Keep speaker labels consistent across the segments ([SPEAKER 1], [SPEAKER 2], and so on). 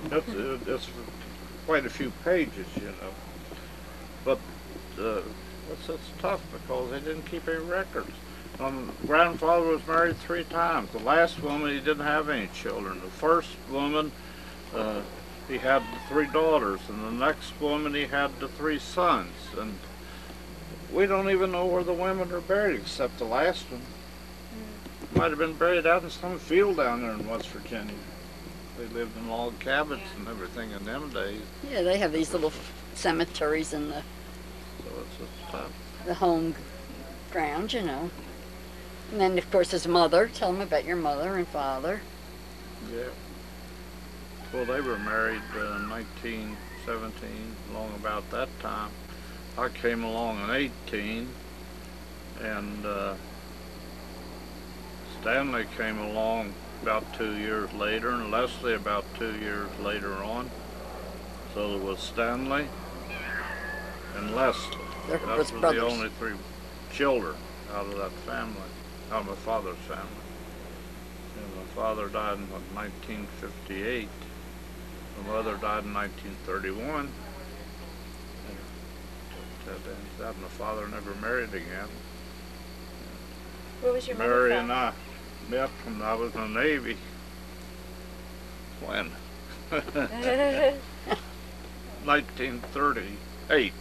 [SPEAKER 1] It's quite a few pages, you know. But it's tough because they didn't keep any records. Grandfather was married 3 times. The last woman, he didn't have any children. The first woman, uh, he had 3 daughters, and the next woman, he had the 3 sons. And we don't even know where the women are buried, except the last one. Might have been buried out in some field down there in West Virginia. They lived in log cabins and everything in them days.
[SPEAKER 2] Yeah, they have these little cemeteries in
[SPEAKER 1] So it's just tough.
[SPEAKER 2] the home ground, you know. And then, of course, his mother. Tell him about your mother and father.
[SPEAKER 1] Yeah. Well, they were married in 1917, along about that time. I came along in 18, and Stanley came along about 2 years later, and Leslie about 2 years later on. So there was Stanley and Leslie.
[SPEAKER 2] They're
[SPEAKER 1] Those were
[SPEAKER 2] brothers.
[SPEAKER 1] the only 3 children out of that family, out of my father's family. And my father died in 1958. My mother died in 1931. And my father never married again.
[SPEAKER 3] Where was your mother
[SPEAKER 1] Mary
[SPEAKER 3] from?
[SPEAKER 1] and I met when I was in the Navy. When? 1938.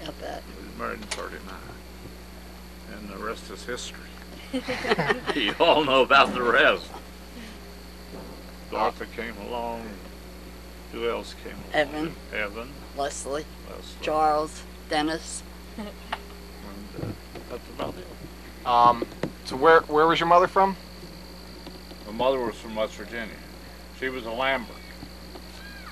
[SPEAKER 2] About that.
[SPEAKER 1] We was married in 39. And the rest is history. You all know about the rest. Dorothy came along. Who else came along?
[SPEAKER 2] Evan.
[SPEAKER 1] Evan.
[SPEAKER 2] Leslie,
[SPEAKER 1] Leslie.
[SPEAKER 2] Charles, Dennis.
[SPEAKER 1] And that's about it.
[SPEAKER 4] So where was your mother from?
[SPEAKER 1] My mother was from West Virginia. She was a Lambert.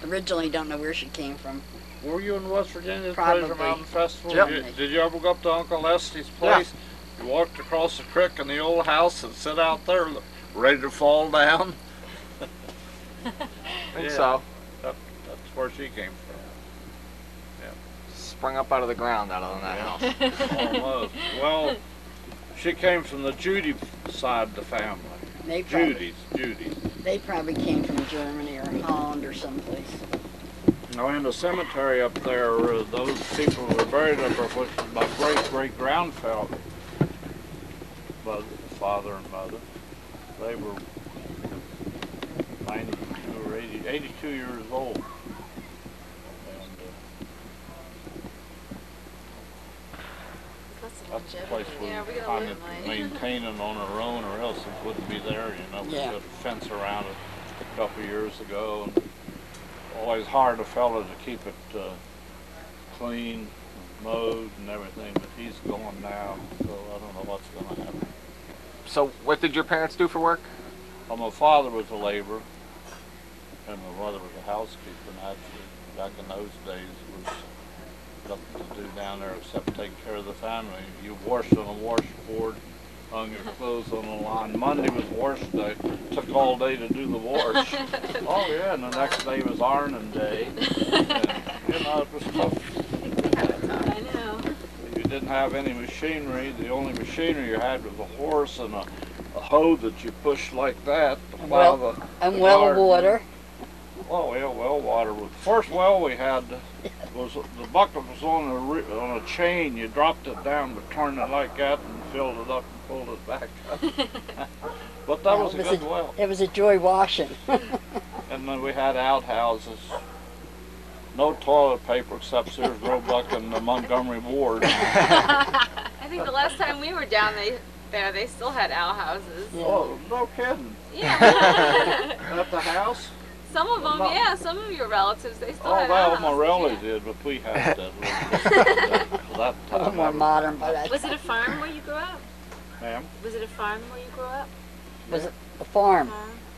[SPEAKER 2] Originally, don't know where she came from.
[SPEAKER 1] Were you in West Virginia at
[SPEAKER 2] Probably.
[SPEAKER 1] Treasure Mountain Festival?
[SPEAKER 4] Yep.
[SPEAKER 1] Did you ever go up to Uncle Leslie's place? You walked across the creek in the old house and sit out there ready to fall down?
[SPEAKER 4] I think
[SPEAKER 1] Yeah.
[SPEAKER 4] so.
[SPEAKER 1] That's where she came from.
[SPEAKER 4] Sprung up out of the ground out of that house.
[SPEAKER 1] Almost. Well, she came from the Judy side of the family.
[SPEAKER 2] They
[SPEAKER 1] Judy's.
[SPEAKER 2] They probably came from Germany or Holland or someplace.
[SPEAKER 1] Now in the cemetery up there, those people who were buried up there, which my great-great-grandfather, father and mother, they were 92 or 82 years old. That's the place we kind of maintaining on our own, or else it wouldn't be there. You know, we put a fence around it a couple of years ago, and always hired a fella to keep it clean, mowed, and everything. But he's gone now, so I don't know what's going to happen.
[SPEAKER 4] So what did your parents do for work?
[SPEAKER 1] Well, my father was a laborer, and my mother was a housekeeper. And actually, back in those days, it was nothing to do down there except take care of the family. You washed on a washboard, hung your clothes on a line. Monday was wash day. Took all day to do the wash. Oh yeah, and the next day was ironing day. And, you know, it was tough.
[SPEAKER 3] I know.
[SPEAKER 1] You didn't have any machinery. The only machinery you had was a horse and a hoe that you pushed like that to plow the garden.
[SPEAKER 2] Water.
[SPEAKER 1] Oh yeah, well water. The first well we had was the bucket was on a chain. You dropped it down, but turned it like that, and filled it up and pulled it back up. But that was a good well.
[SPEAKER 2] It was a joy washing.
[SPEAKER 1] And then we had outhouses. No toilet paper except Sears Roebuck and the Montgomery Ward.
[SPEAKER 3] I think the last time we were down there, they still had outhouses.
[SPEAKER 2] Yeah.
[SPEAKER 1] Oh, no kidding.
[SPEAKER 3] Yeah.
[SPEAKER 1] At the house?
[SPEAKER 3] Some of them, yeah. Some of your relatives, they still
[SPEAKER 1] Oh,
[SPEAKER 3] had
[SPEAKER 1] well,
[SPEAKER 3] outhouses.
[SPEAKER 1] Morelli
[SPEAKER 3] Yeah.
[SPEAKER 1] did, but we had that. That
[SPEAKER 2] A little
[SPEAKER 1] time.
[SPEAKER 2] more modern by that
[SPEAKER 3] Was it
[SPEAKER 2] time.
[SPEAKER 3] a farm where you grew up?
[SPEAKER 1] Ma'am?
[SPEAKER 3] Was it a farm where you grew up?
[SPEAKER 2] Was it a farm?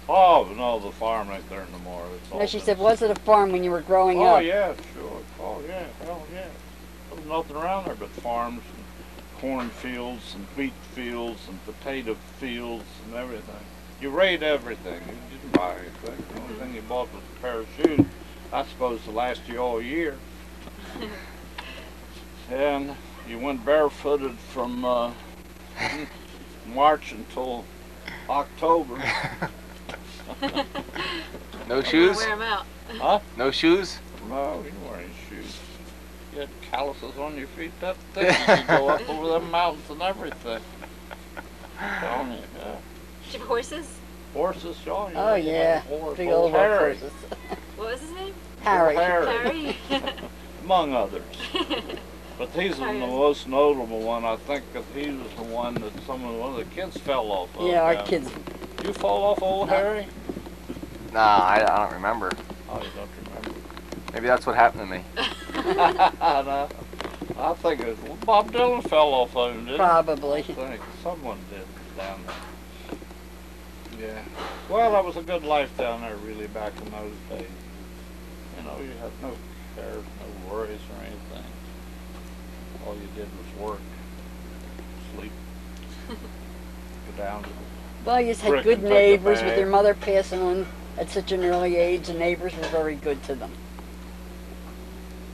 [SPEAKER 1] Oh, no, the farm ain't there no more. It's all
[SPEAKER 2] No, she
[SPEAKER 1] been-
[SPEAKER 2] said, was it a farm when you were growing
[SPEAKER 1] Oh,
[SPEAKER 2] up?
[SPEAKER 1] yeah, sure. Oh, yeah, hell yeah. There was nothing around there but farms and cornfields and wheat fields and potato fields and everything. You raid everything. You didn't buy anything. The only thing you bought was a pair of shoes. That's supposed to last you all year. And you went barefooted from March until October.
[SPEAKER 4] No shoes?
[SPEAKER 3] Wear them out.
[SPEAKER 1] Huh?
[SPEAKER 4] No shoes?
[SPEAKER 1] No, you weren't wearing shoes. You had calluses on your feet that thick. You could go up over them mountains and everything. Telling you, yeah.
[SPEAKER 3] Did you have horses?
[SPEAKER 1] Horses, oh yeah.
[SPEAKER 2] Oh yeah,
[SPEAKER 1] Horse,
[SPEAKER 2] big old
[SPEAKER 1] Harry.
[SPEAKER 2] horses.
[SPEAKER 3] What was his name?
[SPEAKER 2] Harry.
[SPEAKER 1] Harry,
[SPEAKER 3] Harry.
[SPEAKER 1] among others. But he's the most notable one, I think, because he was the one that one of the kids fell off of.
[SPEAKER 2] Yeah, our kids.
[SPEAKER 1] You fall off old
[SPEAKER 2] No.
[SPEAKER 1] Harry?
[SPEAKER 4] Nah, I don't remember.
[SPEAKER 1] Oh, you don't remember?
[SPEAKER 4] Maybe that's what happened to me.
[SPEAKER 1] No, I think it was, Bob Dylan fell off of him, didn't he?
[SPEAKER 2] Probably.
[SPEAKER 1] I think someone did down there. Yeah. Well, that was a good life down there, really, back in those days. You know, you had no cares, no worries or anything. All you did was work, sleep, go down to
[SPEAKER 2] Well, you just had
[SPEAKER 1] Brick
[SPEAKER 2] good
[SPEAKER 1] and take a
[SPEAKER 2] neighbors with
[SPEAKER 1] bag.
[SPEAKER 2] your mother passing on at such an early age. The neighbors were very good to them.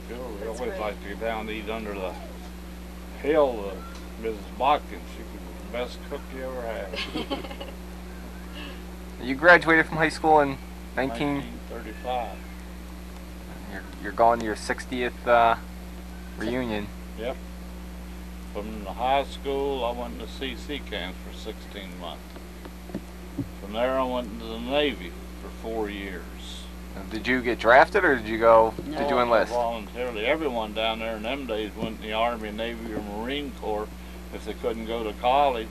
[SPEAKER 1] We
[SPEAKER 3] That's
[SPEAKER 1] always
[SPEAKER 3] great.
[SPEAKER 1] liked to go down to eat under the hill. Mrs. Botkins, she was the best cook you ever had.
[SPEAKER 4] You graduated from high school in
[SPEAKER 1] 1935.
[SPEAKER 4] You're going to your 60th reunion.
[SPEAKER 1] Yep. From the high school, I went to CC camps for 16 months. From there, I went into the Navy for 4 years.
[SPEAKER 4] Did you get drafted or did you go?
[SPEAKER 2] No.
[SPEAKER 4] Did you enlist?
[SPEAKER 1] Voluntarily. Everyone down there in them days went in the Army, Navy, or Marine Corps if they couldn't go to college.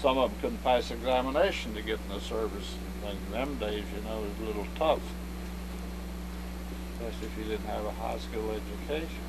[SPEAKER 1] Some of them couldn't pass examination to get in the service. And in them days, you know, it was a little tough, especially if you didn't have a high school education.